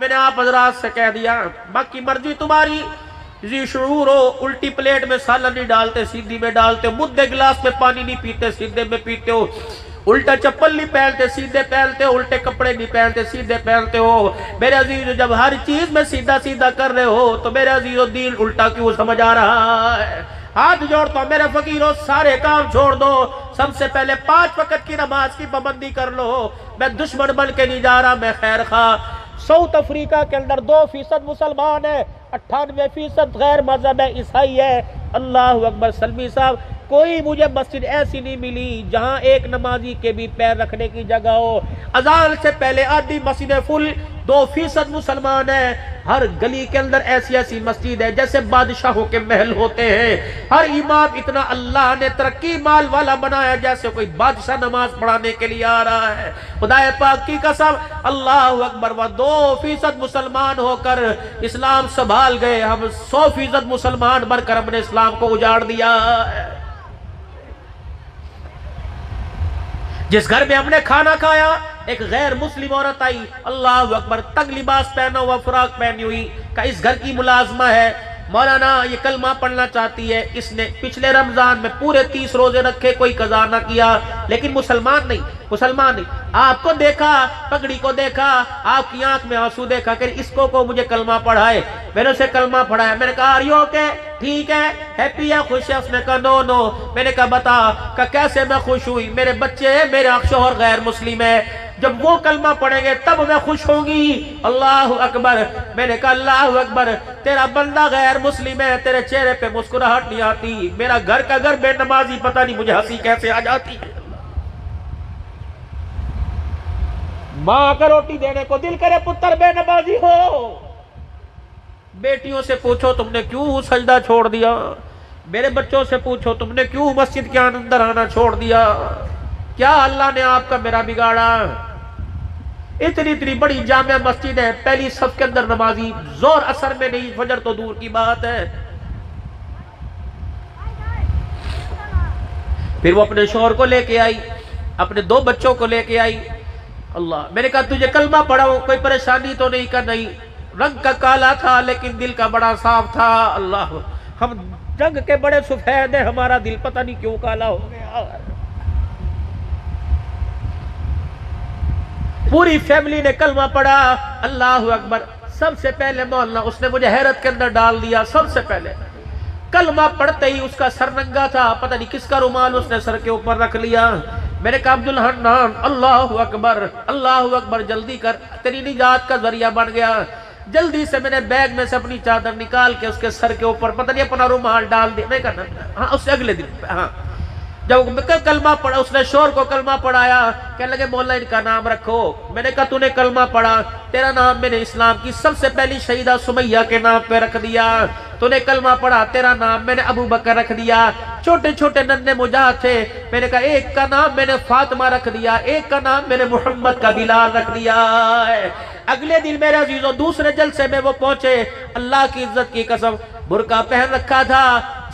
میں نے آپ حضرات سے کہہ دیا باقی مرضی تمہاری، ذی شعور ہو، الٹی پلیٹ میں سالن نہیں ڈالتے سیدھی میں ڈالتے ہو، مدے گلاس میں پانی نہیں پیتے سیدھے میں پیتے ہو، الٹا چپل نہیں پہنتے سیدھے پہنتے ہو، الٹے کپڑے نہیں پہنتے سیدھے پہنتے ہو۔ میرے عزیز جب ہر چیز میں سیدھا سیدھا کر رہے ہو تو میرے عزیز دین الٹا کیوں سمجھ آ رہا ہے؟ ہاتھ جوڑتا ہوں میرے فقیروں، سارے کام چھوڑ دو، سب سے پہلے 5 وقت کی نماز کی پابندی کر لو۔ میں دشمن بن کے نہیں جا رہا، میں خیر خواہ۔ ساؤتھ افریقہ کے اندر 2% مسلمان ہے، 98% غیر مذہب ہے، عیسائی ہے۔ اللہ اکبر۔ سلمی صاحب کوئی مجھے مسجد ایسی نہیں ملی جہاں ایک نمازی کے بھی پیر رکھنے کی جگہ ہو۔ اذان سے پہلے آدھی مسجد فل، 2% مسلمان ہیں۔ ہر گلی کے اندر ایسی ایسی مسجد ہے جیسے بادشاہوں کے محل ہوتے ہیں۔ ہر امام اتنا اللہ نے ترقی مال والا بنایا جیسے کوئی بادشاہ نماز پڑھانے کے لیے آ رہا ہے۔ خدا پاک کی قسم، اللہ اکبر۔ وہ 2% مسلمان ہو کر اسلام سنبھال گئے، ہم 100% مسلمان بن کر ہم نے اسلام کو اجاڑ دیا ہے۔ جس گھر میں ہم نے کھانا کھایا ایک غیر مسلم عورت آئی، اللہ اکبر، تنگ لباس پہنا ہوا، فراق پہنی ہوئی، کہ اس گھر کی ملازمہ ہے، مولانا یہ کلمہ پڑھنا چاہتی ہے۔ اس نے پچھلے رمضان میں پورے 30 روزے رکھے، کوئی قضا نہ کیا، لیکن مسلمان نہیں۔ آپ کو دیکھا، پگڑی کو دیکھا، آپ کی آنکھ میں آنسو دیکھا کہ اس کو مجھے کلمہ پڑھائے۔ میں نے اسے کلمہ پڑھایا، میں نے کہا آر یو اوکے، ٹھیک ہے، ہیپی ہے، خوش ہے؟ اس نے کہا نو نو۔ میں نے کہا بتا کہ کیسے میں خوش ہوئی؟ میرے بچے ہیں، میرے شوہر غیر مسلم ہے، جب وہ کلمہ پڑھیں گے تب میں خوش ہوں گی۔ اللہ اکبر۔ میں نے کہا اللہ اکبر، تیرا بندہ غیر مسلم ہے، تیرے چہرے پہ مسکراہٹ نہیں آتی، میرا گھر کا گھر بے نمازی، پتہ نہیں مجھے ہنسی کیسے آ جاتی ہے۔ ماں کا روٹی دینے کو دل کرے پتر بے نمازی ہو۔ بیٹیوں سے پوچھو تم نے کیوں سجدہ چھوڑ دیا، میرے بچوں سے پوچھو تم نے کیوں مسجد کے اندر آنا چھوڑ دیا، کیا اللہ نے آپ کا میرا بگاڑا؟ اتنی بڑی جامع مسجد ہے، پہلی صف کے اندر نمازی، زور اثر میں نہیں، فجر تو دور کی بات ہے۔ پھر وہ اپنے شوہر کو لے کے آئی، اپنے 2 بچوں کو لے کے آئی۔ اللہ، میں نے کہا تجھے کلمہ پڑھاؤں، کوئی پریشانی تو نہیں؟ کہا نہیں، رنگ کا کالا تھا لیکن دل کا بڑا صاف تھا۔ اللہ، ہم رنگ کے بڑے سفید ہیں، ہمارا دل پتہ نہیں کیوں کالا ہو گیا۔ پوری فیملی نے کلمہ پڑھا، اللہ اکبر۔ سب سے پہلے مولانا اس نے مجھے حیرت کے اندر ڈال دیا، سب سے پہلے کلمہ پڑھتے ہی اس کا سر ننگا تھا، پتہ نہیں کس کا رومال اس نے سر کے اوپر رکھ لیا۔ میں نے کہا عبدالحنان، اللہ اکبر، اللہ اکبر، جلدی کر، تیری نجات کا ذریعہ بن گیا۔ جلدی سے میں نے بیگ میں سے اپنی چادر نکال کے اس کے سر کے اوپر پتہ نہیں اپنا رومال ڈال دیا۔ میں کہا ہاں، اس سے اگلے دن ہاں جب کلمہ پڑھا، اس نے شور کو کلمہ پڑھایا، کہنے لگے مولا ان کا نام رکھو۔ میں نے کہا تو نے کلمہ پڑھا، تیرا نام میں نے اسلام کی سب سے پہلی شہیدہ سمیہ کے نام پہ رکھ دیا۔ تو نے کلمہ پڑھا، تیرا نام میں نے ابو بکر رکھ دیا۔ چھوٹے چھوٹے ننھے مجاہد تھے، میں نے کہا ایک کا نام میں نے فاطمہ رکھ دیا، ایک کا نام میں نے محمد کا بلال رکھ دیا۔ اگلے دن میرے عزیزوں دوسرے جلسے میں وہ پہنچے، اللہ کی عزت کی قسم، برقع پہن رکھا تھا،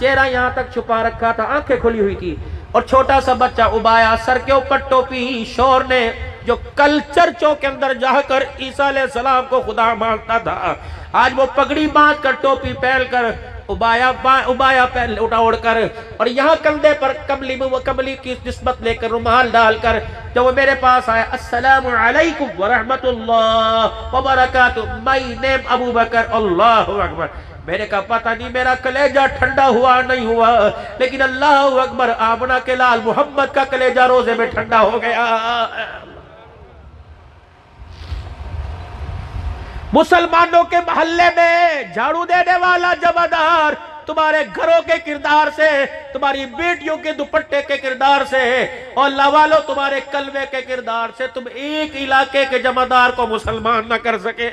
چہرہ یہاں تک چھپا رکھا تھا، آنکھیں کھلی ہوئی تھی، اور چھوٹا سا بچہ ابایا، سر کے اوپر ٹوپی۔ شور نے جو کل چرچوں کے اندر جا کر عیسیٰ علیہ السلام کو خدا مانتا تھا، آج وہ پگڑی باندھ کر ٹوپی پہن کر ابایا پہن اٹھا اوڑھ کر، اور یہاں کندھے پر کملی کی نسبت لے کر رومال ڈال کر جب وہ میرے پاس آیا، السلام علیکم ورحمت اللہ وبرکاتہ، مائی نیم ابو بکر۔ اللہ اکبر۔ میں نے کہا پتہ نہیں میرا کلیجہ ٹھنڈا ہوا نہیں ہوا، لیکن اللہ اکبر، آمنہ کے لال محمد کا کلیجہ روزے میں ٹھنڈا ہو گیا۔ مسلمانوں کے محلے میں جھاڑو دینے والا جمعدار تمہارے گھروں کے کردار سے، تمہاری بیٹیوں کے دوپٹے کے کردار سے، اور اللہ والو تمہارے کلمے کے کردار سے تم ایک علاقے کے جمعدار کو مسلمان نہ کر سکے۔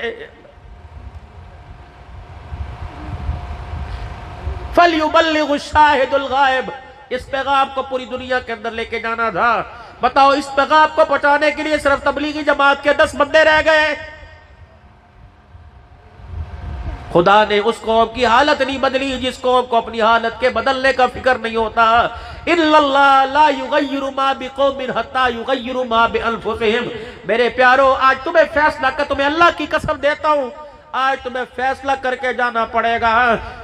فَلْيُبَلِّغُ الشَّاهِدُ الْغَائِبُ، اس پیغام کو پوری دنیا کے اندر لے کے جانا تھا۔ بتاؤ اس پیغام کو پہنچانے کے لیے صرف تبلیغی جماعت کے 10 بندے رہ گئے۔ خدا نے اس قوم کی حالت نہیں بدلی جس قوم کو اپنی حالت کے بدلنے کا فکر نہیں ہوتا۔ اِلَّا اللَّهُ لَا يُغَيِّرُ مَا بِقَوْمٍ حَتَّى يُغَيِّرُ مَا بِأَنفُسِهِمْ۔ میرے پیارو، آج تمہیں فیصلہ کر، تمہیں اللہ کی قسم دیتا ہوں، آج تمہیں فیصلہ کر کے جانا پڑے گا۔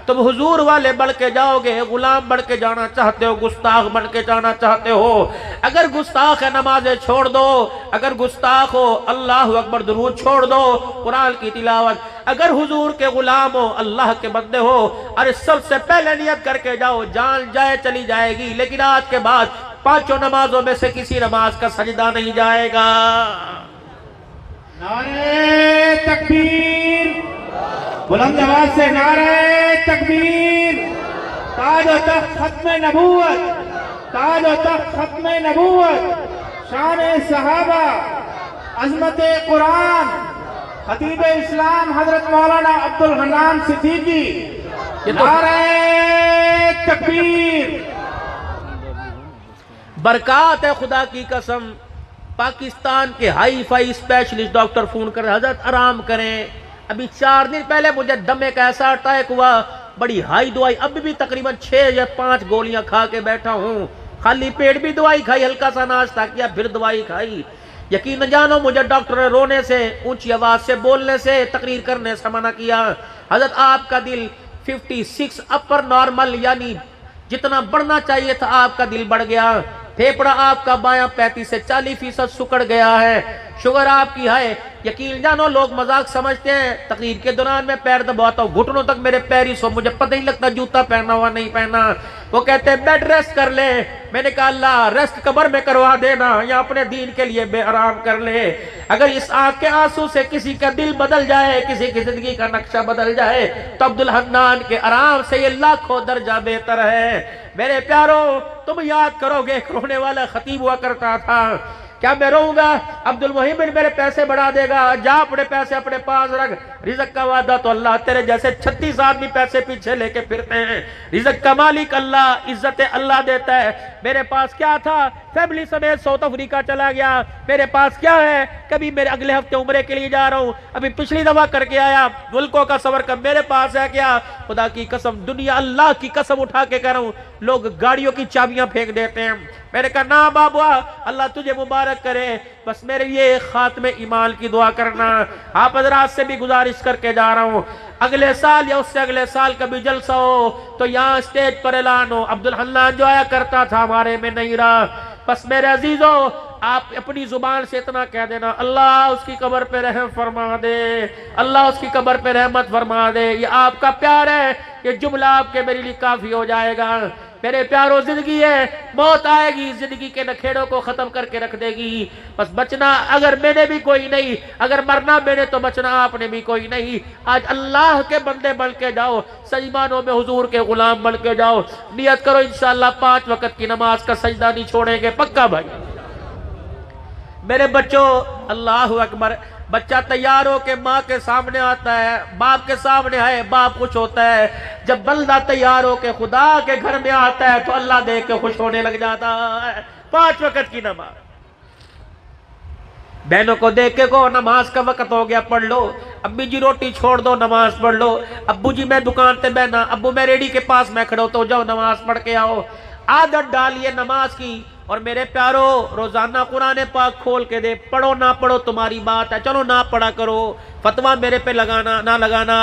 تم حضور والے بڑھ کے جاؤ گے، غلام بڑھ کے جانا چاہتے ہو، گستاخ بڑھ کے جانا چاہتے ہو۔ اگر گستاخ ہے نمازیں چھوڑ دو، اگر گستاخ ہو اللہ اکبر درود چھوڑ دو، قرآن کی تلاوت۔ اگر حضور کے غلام ہو، اللہ کے بندے ہو، ارے سب سے پہلے نیت کر کے جاؤ، جان جائے چلی جائے گی، لیکن آج کے بعد پانچوں نمازوں میں سے کسی نماز کا سجدہ نہیں جائے گا۔ نعرہ تکبیر، بلند آواز سے نعرہ تکبیر۔ تاج و تخت ختم نبوت، تاج و تخت ختم نبوت، شان صحابہ، عظمت قرآن، خطیب اسلام حضرت مولانا عبدالحنان صدیقی، نعرہ تکبیر۔ برکات ہے خدا کی قسم۔ پاکستان کے hi fi specialist doctor phone کر رہے، حضرت آرام کریں، ابھی 4 دن پہلے مجھے دمے کا ایسا اٹیک ہوا، بڑی ہائی دوائی، اب بھی تقریباً 6 یا 5 گولیاں کھا کے بیٹھا ہوں، خالی پیٹ بھی دوائی کھائی، ہلکا سا ناشتہ کیا، پھر دوائی کھائی۔ یقین نہ جانو، مجھے ڈاکٹر نے رونے سے، اونچی آواز سے بولنے سے، تقریر کرنے سے منع کیا۔ حضرت آپ کا دل 56 اپر نارمل، یعنی جتنا بڑھنا چاہیے تھا آپ کا دل بڑھ گیا۔ پھیپڑا آپ کا بایاں 35 سے 40% سکڑ گیا ہے۔ شوگر آپ کی ہے، یقین جانو لوگ مذاق سمجھتے ہیں، تقریر کے دوران میں پیر دباتا ہوں، گھٹنوں تک میرے پیر ہی سو، مجھے پتہ ہی لگتا جوتا پہنا ہوا نہیں پہنا۔ وہ کہتے ہیں بیڈ ریسٹ کر لے، میں نے کہا اللہ ریسٹ قبر میں کروا دینا یا اپنے دین کے لیے بے آرام کر لے۔ اگر اس آنکھ کے آنسو سے کسی کا دل بدل جائے، کسی کی زندگی کا نقشہ بدل جائے، تو عبدالحنان کے آرام سے یہ لاکھوں درجہ بہتر ہے۔ میرے پیارو، تم یاد کرو گے، ایک رونے والا خطیب ہوا کرتا تھا، کیا میں رہوں گا؟ عبدالمحمد میرے پیسے بڑھا دے گا، جا اپنے پیسے اپنے پاس رکھ، رزق کا وعدہ تو اللہ تیرے جیسے 36 آدمی پیسے پیچھے لے کے پھرتے ہیں، رزق کا مالک اللہ، عزت اللہ دیتا ہے۔ میرے پاس کیا تھا؟ فیملی سمیت ساؤتھ افریقہ چلا گیا۔ میرے پاس کیا ہے؟ کبھی میرے اگلے ہفتے عمرے کے لیے جا رہا ہوں، ابھی پچھلی دفعہ کر کے آیا، ملکوں کا سفر کر، میرے پاس ہے کیا؟ خدا کی قسم، دنیا اللہ کی قسم اٹھا کے کہہ رہا ہوں، لوگ گاڑیوں کی چابیاں پھینک دیتے ہیں۔ میں نے کہا نا بابا، اللہ تجھے مبارک کرے، بس میرے لیے خاتم ایمان کی دعا کرنا۔ آپ حضرات سے بھی گزارش کر کے جا رہا ہوں، اگلے سال یا اس سے اگلے سال کبھی جلسہ ہو تو یہاں اسٹیج پر اعلان ہو، عبدالحنان جو آیا کرتا تھا ہمارے میں نہیں رہا۔ بس میرے عزیزو، آپ اپنی زبان سے اتنا کہہ دینا، اللہ اس کی قبر پہ رحم فرما دے، اللہ اس کی قبر پہ رحمت فرما دے، یہ آپ کا پیار ہے، یہ جملہ آپ کے میرے لیے کافی ہو جائے گا۔ میرے پیارو، زندگی ہے، موت آئے گی، زندگی کے نکھیڑوں کو ختم کر کے رکھ دے گی، بس بچنا اگر میں نے بھی کوئی نہیں، اگر مرنا میں نے تو بچنا آپ نے بھی کوئی نہیں۔ آج اللہ کے بندے بن کے جاؤ، سجمانوں میں حضور کے غلام بن کے جاؤ، نیت کرو انشاءاللہ 5 وقت کی نماز کا سجدہ نہیں چھوڑیں گے، پکا بھائی۔ میرے بچوں، اللہ اکبر، بچہ تیار ہو کے ماں کے سامنے آتا ہے، باپ کے سامنے ہے، باپ خوش ہوتا ہے۔ جب بندہ تیار ہو کے خدا کے گھر میں آتا ہے تو اللہ دیکھ کے خوش ہونے لگ جاتا ہے۔ 5 وقت کی نماز، بہنوں کو دیکھ کے کو نماز کا وقت ہو گیا، پڑھ لو، امی جی روٹی چھوڑ دو، نماز پڑھ لو، ابو جی میں دکان پہ بہنا، ابو میں ریڈی کے پاس میں کھڑا ہوتا ہوں، جاؤ نماز پڑھ کے آؤ۔ عادت ڈالیے نماز کی۔ اور میرے پیارو، روزانہ قرآن پاک کھول کے دے، پڑھو نہ پڑھو تمہاری بات ہے، چلو نہ پڑھا کرو، فتویٰ میرے پہ لگانا نہ لگانا،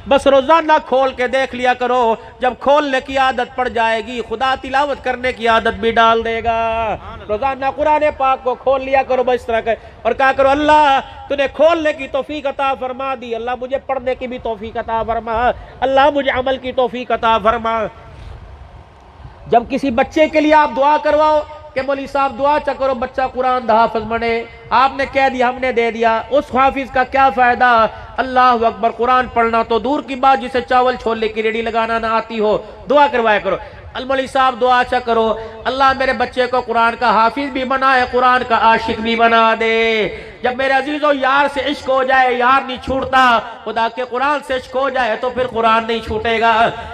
بس روزانہ کھول کے دیکھ لیا کرو۔ جب کھولنے کی عادت پڑ جائے گی، خدا تلاوت کرنے کی عادت بھی ڈال دے گا۔ روزانہ قرآن پاک کو کھول لیا کرو بس اس طرح کے، اور کہا کرو اللہ تو نے کھولنے کی توفیق عطا فرما دی، اللہ مجھے پڑھنے کی بھی توفیق عطا فرما، اللہ مجھے عمل کی توفیق عطا فرما۔ جب کسی بچے کے لیے آپ دعا کرواؤ کہ مولوی صاحب دعا چا کرو بچہ قرآن دا حافظ بنے، آپ نے کہہ دیا، ہم نے دے دیا، اس حافظ کا کیا فائدہ؟ اللہ اکبر، قرآن پڑھنا تو دور کی بات، جسے چاول چھولے کی ریڑھی لگانا نہ آتی ہو، دعا کروایا کرو۔ المولی صاحب دعا چا کرو، اللہ میرے بچے کو قرآن کا حافظ بھی بنائے، قرآن کا عاشق بھی بنا دے۔ جب میرے عزیزوں یار سے عشق ہو جائے یار نہیں چھوٹتا، خدا کے قرآن سے عشق ہو جائے تو پھر قرآن نہیں چھوٹے گا۔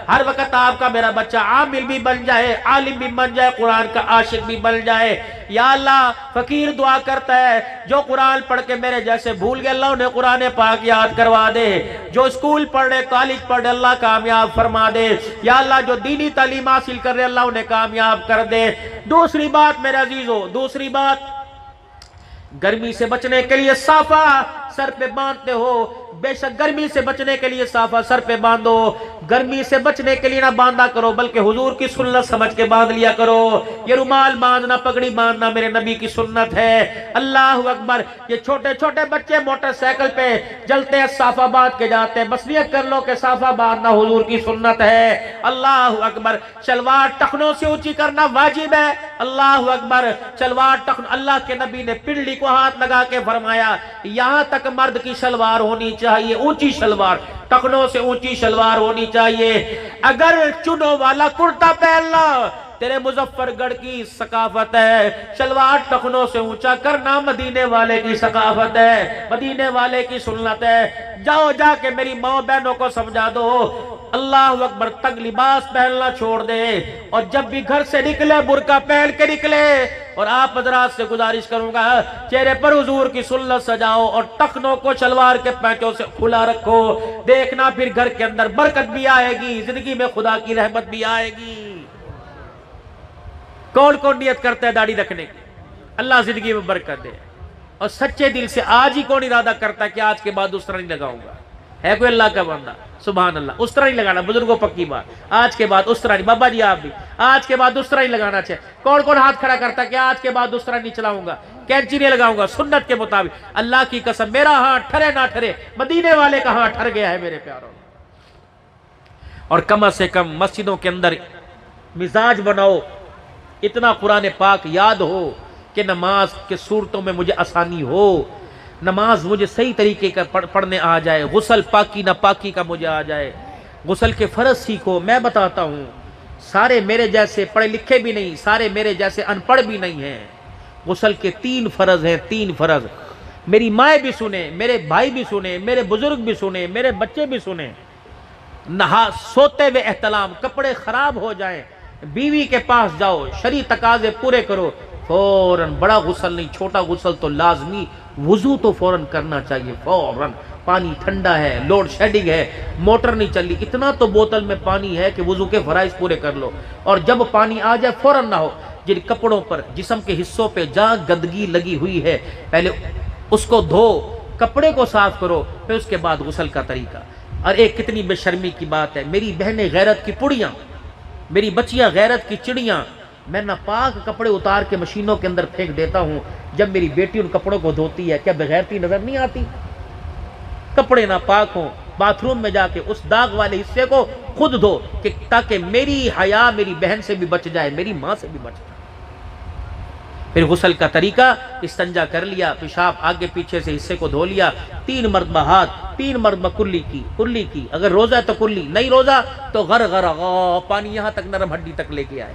ہر وقت آپ کا میرا بچہ عامل بھی بن جائے، عالم بھی بن جائے، قرآن کا عاشق بھی بن جائے۔ یا اللہ فقیر دعا کرتا ہے جو قرآن پڑھ کے میرے جیسے بھول گئے، اللہ انہیں قرآن پاک یاد کروا دے، جو اسکول پڑھ رہے کالج پڑھ رہے اللہ کامیاب فرما دے، یا اللہ جو دینی تعلیم حاصل کر رہے اللہ انہیں کامیاب کر دے۔ دوسری بات میرے عزیزوں، دوسری بات، گرمی سے بچنے کے لیے صافہ سر پہ باندھتے ہو، بے شک گرمی سے بچنے کے لیے صافہ سر پہ باندھو، گرمی سے بچنے کے لیے نہ باندھا کرو بلکہ حضور کی سنت سمجھ کے باندھ لیا کرو۔ یہ رومال باندھنا، پگڑی باندھنا میرے نبی کی سنت ہے۔ اللہ اکبر، یہ چھوٹے چھوٹے بچے موٹر سائیکل پہ جلتے ہیں صافہ باندھ کے جاتے ہیں، بس نیت کر لو کہ صافہ باندھنا حضور کی سنت ہے۔ اللہ اکبر، شلوار ٹخنوں سے اونچی کرنا واجب ہے۔ اللہ اکبر، شلوار ٹخن، اللہ کے نبی نے پنڈلی کو ہاتھ لگا کے فرمایا یہاں تک مرد کی شلوار ہونی چاہیے، اونچی شلوار، ٹخنوں سے اونچی شلوار ہونی چاہیے۔ اگر چنوں والا کرتا پہننا تیرے مظفر گڑھ کی ثقافت ہے، شلوار ٹخنوں سے اونچا کرنا مدینے والے کی ثقافت ہے، مدینے والے کی سنت ہے۔ جاؤ جا کے میری ماں بہنوں کو سمجھا دو اللہ اکبر تنگ لباس پہننا چھوڑ دے، اور جب بھی گھر سے نکلے برقع پہن کے نکلے۔ اور آپ حضرات سے گزارش کروں گا چہرے پر حضور کی سنت سجاؤ اور ٹخنوں کو شلوار کے پینچوں سے کھلا رکھو، دیکھنا پھر گھر کے اندر برکت بھی آئے گی، زندگی میں خدا کی رحمت بھی آئے گی۔ کون کون نیت کرتا ہے داڑھی رکھنے کی؟ اللہ زندگی میں برکت دے، اور سچے دل سے آج ہی کون ارادہ کرتا ہے کہ آج کے بعد اس طرح نہیں لگاؤں گا؟ ہے کوئی اللہ کا بندہ؟ سبحان اللہ، اس طرح نہیں لگانا بزرگوں، پکی بات، آج کے بعد اس طرح نہیں۔ بابا جی آپ بھی آج کے بعد اس طرح نہیں لگانا چاہیے۔ کون کون ہاتھ کھڑا کرتا ہے کہ آج کے بعد اس طرح نہیں چلاؤں گا، کینچی نہیں لگاؤں گا، سنت کے مطابق؟ اللہ کی قسم میرا ہاتھ ٹھرے نہ ٹھرے، مدینے والے کا ہاتھ ٹھر گیا ہے میرے پیاروں۔ اور کم سے کم مسجدوں کے اندر مزاج بناؤ، اتنا قرآن پاک یاد ہو کہ نماز کے صورتوں میں مجھے آسانی ہو، نماز مجھے صحیح طریقے کا پڑھنے آ جائے، غسل پاکی نہ پاکی کا مجھے آ جائے، غسل کے فرض سیکھو۔ میں بتاتا ہوں سارے میرے جیسے پڑھے لکھے بھی نہیں، سارے میرے جیسے ان پڑھ بھی نہیں ہیں۔ غسل کے 3 فرض ہیں، 3 فرض۔ میری مائیں بھی سنیں، میرے بھائی بھی سنیں، میرے بزرگ بھی سنیں، میرے بچے بھی سنیں۔ نہا سوتے ہوئے احتلام، کپڑے خراب ہو جائیں بیوی کے پاس جاؤ، شرعی تقاضے پورے کرو، فوراً، بڑا غسل نہیں، چھوٹا غسل تو لازمی، وضو تو فوراً کرنا چاہیے، فوراً۔ پانی ٹھنڈا ہے، لوڈ شیڈنگ ہے، موٹر نہیں چل رہی، اتنا تو بوتل میں پانی ہے کہ وضو کے فرائض پورے کر لو۔ اور جب پانی آ جائے فوراً نہ ہو، جن کپڑوں پر، جسم کے حصوں پہ جہاں گندگی لگی ہوئی ہے پہلے اس کو دھو، کپڑے کو صاف کرو، پھر اس کے بعد غسل کا طریقہ۔ اور ایک کتنی بے شرمی کی بات ہے، میری بہنیں غیرت کی پڑیاں، میری بچیاں غیرت کی چڑیاں، میں ناپاک کپڑے اتار کے مشینوں کے اندر پھینک دیتا ہوں، جب میری بیٹی ان کپڑوں کو دھوتی ہے کیا بغیرتی نظر نہیں آتی؟ کپڑے ناپاک ہوں، باتھ روم میں جا کے اس داغ والے حصے کو خود دھو، کہ تاکہ میری حیا میری بہن سے بھی بچ جائے، میری ماں سے بھی بچ جائے۔ پھر غسل کا طریقہ، استنجا کر لیا، پیشاب آگے پیچھے سے حصے کو دھو لیا، 3 مرتبہ ہاتھ، 3 مرتبہ کلی کی، اگر روزہ ہے تو کلی، نہیں روزہ تو غرغرہ، پانی یہاں تک نرم ہڈی تک لے کے آئے۔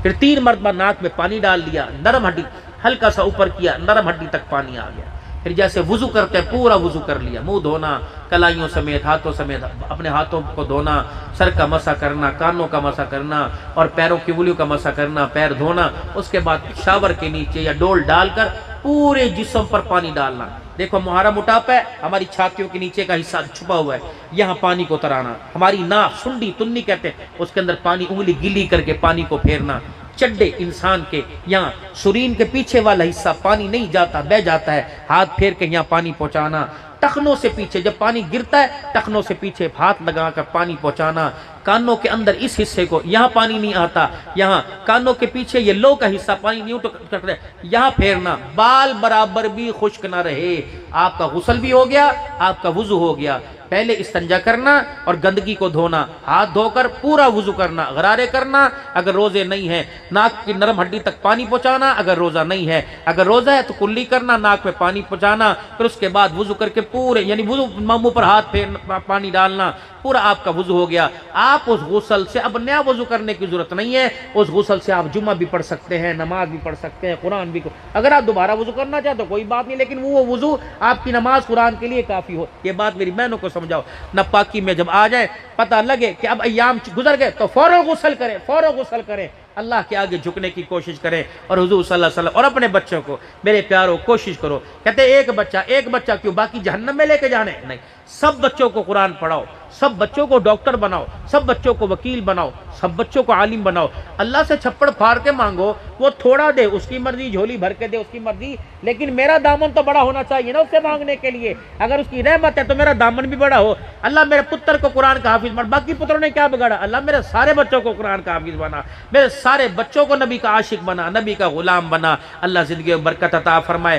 پھر 3 مرتبہ ناک میں پانی ڈال دیا، نرم ہڈی ہلکا سا اوپر کیا، نرم ہڈی تک پانی آ گیا۔ پھر جیسے وضو کرتے ہیں پورا وضو کر لیا، منہ دھونا، کلائیوں سمیت، ہاتھوں سمیت، اپنے ہاتھوں کو دھونا، سر کا مسح کرنا، کانوں کا مسح کرنا، اور پیروں کی انگلیوں کا مسح کرنا، پیر دھونا۔ اس کے بعد شاور کے نیچے یا ڈول ڈال کر پورے جسم پر پانی ڈالنا۔ دیکھو ہمارا موٹاپا ہے، ہماری چھاتیوں کے نیچے کا حصہ چھپا ہوا ہے، یہاں پانی کو ترانا، ہماری ناک، سنڈی، تنی کہتے ہیں، اس کے اندر پانی، انگلی گیلی کر کے پانی کو پھیرنا۔ چڈے انسان کے یہاں سرین کے پیچھے والا حصہ پانی نہیں جاتا، بہ جاتا ہے، ہاتھ پھیر کے یہاں پانی پہنچانا۔ ٹخنوں سے پیچھے جب پانی گرتا ہے، ٹخنوں سے پیچھے ہاتھ لگا کر پانی پہنچانا۔ کانوں کے اندر اس حصے کو، یہاں پانی نہیں آتا، یہاں کانوں کے پیچھے یہ لو کا حصہ پانی نہیں اٹھتا، یہاں پھیرنا، بال برابر بھی خشک نہ رہے۔ آپ کا غسل بھی ہو گیا، آپ کا وضو ہو گیا۔ پہلے استنجا کرنا اور گندگی کو دھونا، ہاتھ دھو کر پورا وضو کرنا، غرارے کرنا اگر روزے نہیں ہیں، ناک کی نرم ہڈی تک پانی پہنچانا اگر روزہ نہیں ہے، اگر روزہ ہے تو کلی کرنا، ناک میں پانی پہنچانا، پھر اس کے بعد وضو کر کے پورے، یعنی وضو منہ پر ہاتھ پھیر پانی ڈالنا، پورا آپ کا وضو ہو گیا. آپ اس غسل سے اب نیا وضو کرنے کی ضرورت نہیں ہے. اس غسل سے آپ جمعہ بھی پڑھ سکتے ہیں, نماز بھی پڑھ سکتے ہیں, قرآن بھی. اگر آپ دوبارہ وضو کرنا چاہتے تو کوئی بات نہیں, لیکن وہ وضو آپ کی نماز قرآن کے لیے کافی ہو. یہ بات میری بہنوں کو سمجھاؤ. ناپاکی میں جب آ جائے, پتہ لگے کہ اب ایام گزر گئے, تو فوراً غسل کریں, فوراً غسل کریں, اللہ کے آگے جھکنے کی کوشش کریں. اور حضور صلی اللہ علیہ وسلم اور اپنے بچوں کو, میرے پیاروں, کوشش کرو. کہتے ہیں ایک بچہ کیوں, باقی جہنم میں لے کے جانے نہیں. سب بچوں کو قرآن پڑھاؤ, سب بچوں کو ڈاکٹر بناؤ, سب بچوں کو وکیل بناؤ, سب بچوں کو عالم بناؤ. اللہ سے چھپڑ پھاڑ کے مانگو, وہ تھوڑا دے, اس کی مرضی, جھولی بھر کے دے, اس کی مرضی, لیکن میرا دامن تو بڑا ہونا چاہیے نا اس سے مانگنے کے لیے. اگر اس کی رحمت ہے تو میرا دامن بھی بڑا ہو. اللہ میرے پتر کو قرآن کا حافظ بنا, باقی پتروں نے کیا بگاڑا, اللہ میرے سارے بچوں کو قرآن کا حافظ بنا, میرے سارے بچوں کو نبی کا عاشق بنا, نبی کا غلام بنا. اللہ زندگی میں برکت عطا فرمائے.